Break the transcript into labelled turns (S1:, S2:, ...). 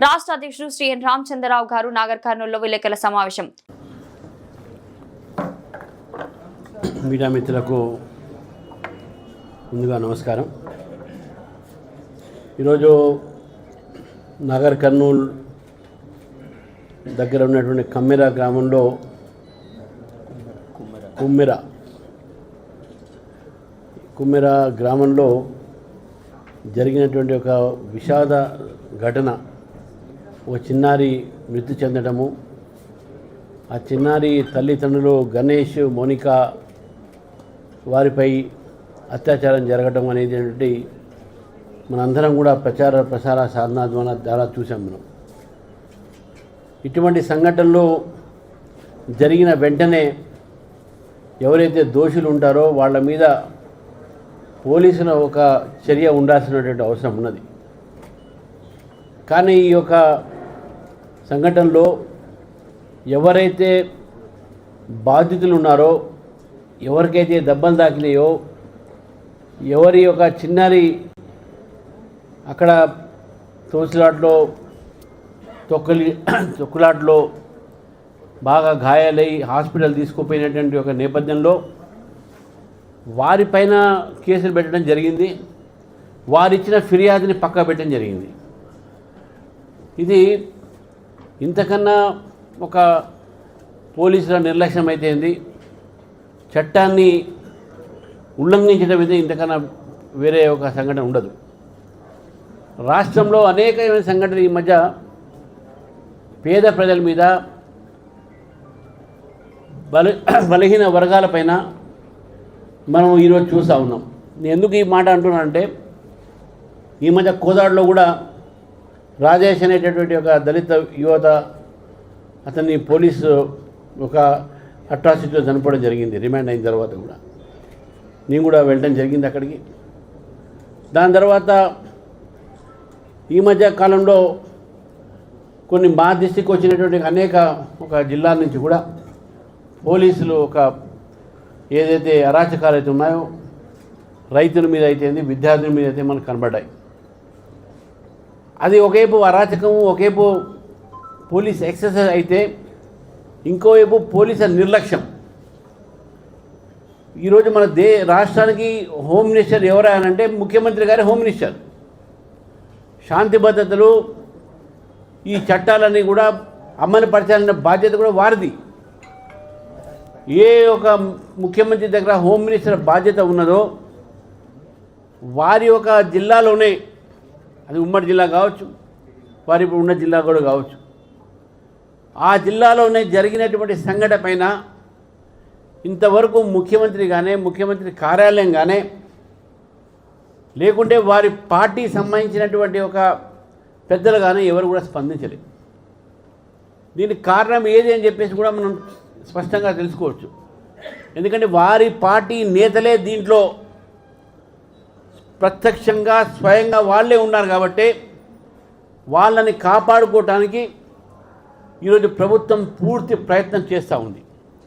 S1: రాష్ట్ర అధ్యక్షుడు శ్రీ ఎన్ రామచంద్రరావు గారు నాగర్ కర్నూలులో విలేకరుల సమావేశం.
S2: మీడియా మిత్రులకు ముందుగా నమస్కారం. ఈరోజు నాగర్ కర్నూలు దగ్గర ఉన్నటువంటి కమ్మెర గ్రామంలో కుమ్మెర గ్రామంలో జరిగినటువంటి ఒక విషాద ఘటన, ఒక చిన్నారి మృతి చెందడము, ఆ చిన్నారి తల్లిదండ్రులు గణేష్ మోనిక వారిపై అత్యాచారం జరగడం అనేది మనందరం కూడా ప్రసార సాధన ద్వారా చూసాం. మనం ఇటువంటి సంఘటనలు జరిగిన వెంటనే ఎవరైతే దోషులు ఉంటారో వాళ్ళ మీద పోలీసుల ఒక చర్య ఉండాల్సినటువంటి అవసరం ఉన్నది. కానీ ఈ యొక్క సంఘటనలో ఎవరైతే బాధితులు ఉన్నారో, ఎవరికైతే దెబ్బలు తాకినాయో, ఎవరి యొక్క చిన్నారి అక్కడ తొక్కులాట్లో బాగా గాయాలై హాస్పిటల్ తీసుకుపోయినటువంటి ఒక నేపథ్యంలో వారిపైన కేసులు పెట్టడం జరిగింది. వారిచ్చిన ఫిర్యాదుని పక్కా పెట్టడం జరిగింది. ఇది ఇంతకన్నా ఒక పోలీసుల నిర్లక్ష్యం అయితేంది, చట్టాన్ని ఉల్లంఘించడం అయితే ఇంతకన్నా వేరే ఒక సంఘటన ఉండదు. రాష్ట్రంలో అనేకమైన సంఘటనలు ఈ మధ్య పేద ప్రజల మీద, బలహీన వర్గాలపైన మనం ఈరోజు చూస్తూ ఉన్నాం. నేను ఎందుకు ఈ మాట అంటున్నానంటే, ఈ మధ్య కోదాడలో కూడా రాజేష్ అనేటటువంటి ఒక దళిత యువత, అతన్ని పోలీసు ఒక అట్రాసిటీలో చనిపోవడం జరిగింది. రిమాండ్ అయిన తర్వాత కూడా నేను కూడా వెళ్ళడం జరిగింది అక్కడికి. దాని తర్వాత ఈ మధ్య కాలంలో కొన్ని మా దృష్టికి వచ్చినటువంటి అనేక ఒక జిల్లాల నుంచి కూడా పోలీసులు ఒక ఏదైతే అరాచకాలు అయితే ఉన్నాయో, రైతుల మీద అయితే విద్యార్థుల మీద అయితే మనకు కనబడ్డాయి. అది ఒకవైపు అరాచకము, ఒకవైపు పోలీస్ ఎక్సర్సైజ్ అయితే, ఇంకోవైపు పోలీసుల నిర్లక్ష్యం. ఈరోజు మన రాష్ట్రానికి హోమ్ మినిస్టర్ ఎవరైనా ముఖ్యమంత్రి గారే హోమ్ మినిస్టర్. శాంతి భద్రతలు, ఈ చట్టాలన్నీ కూడా అమలు పరచాలన్న బాధ్యత కూడా వారిది. ఏ ఒక ముఖ్యమంత్రి దగ్గర హోమ్ మినిస్టర్ బాధ్యత ఉన్నదో వారి ఒక జిల్లాలోనే, అది ఉమ్మడి జిల్లా కావచ్చు, వారి ఇప్పుడు ఉన్న జిల్లా కూడా కావచ్చు, ఆ జిల్లాలోనే జరిగినటువంటి సంఘటన పైన ఇంతవరకు ముఖ్యమంత్రి కానీ, ముఖ్యమంత్రి కార్యాలయం కానీ, లేకుంటే వారి పార్టీ సంబంధించినటువంటి ఒక పెద్దలు కానీ ఎవరు కూడా స్పందించలేదు. దీనికి కారణం ఏది అని చెప్పేసి కూడా మనం స్పష్టంగా తెలుసుకోవచ్చు. ఎందుకంటే వారి పార్టీ నేతలే దీంట్లో ప్రత్యక్షంగా స్వయంగా వాళ్ళే ఉన్నారు కాబట్టి వాళ్ళని కాపాడుకోవటానికి ఈరోజు ప్రభుత్వం పూర్తి ప్రయత్నం చేస్తూ ఉంది.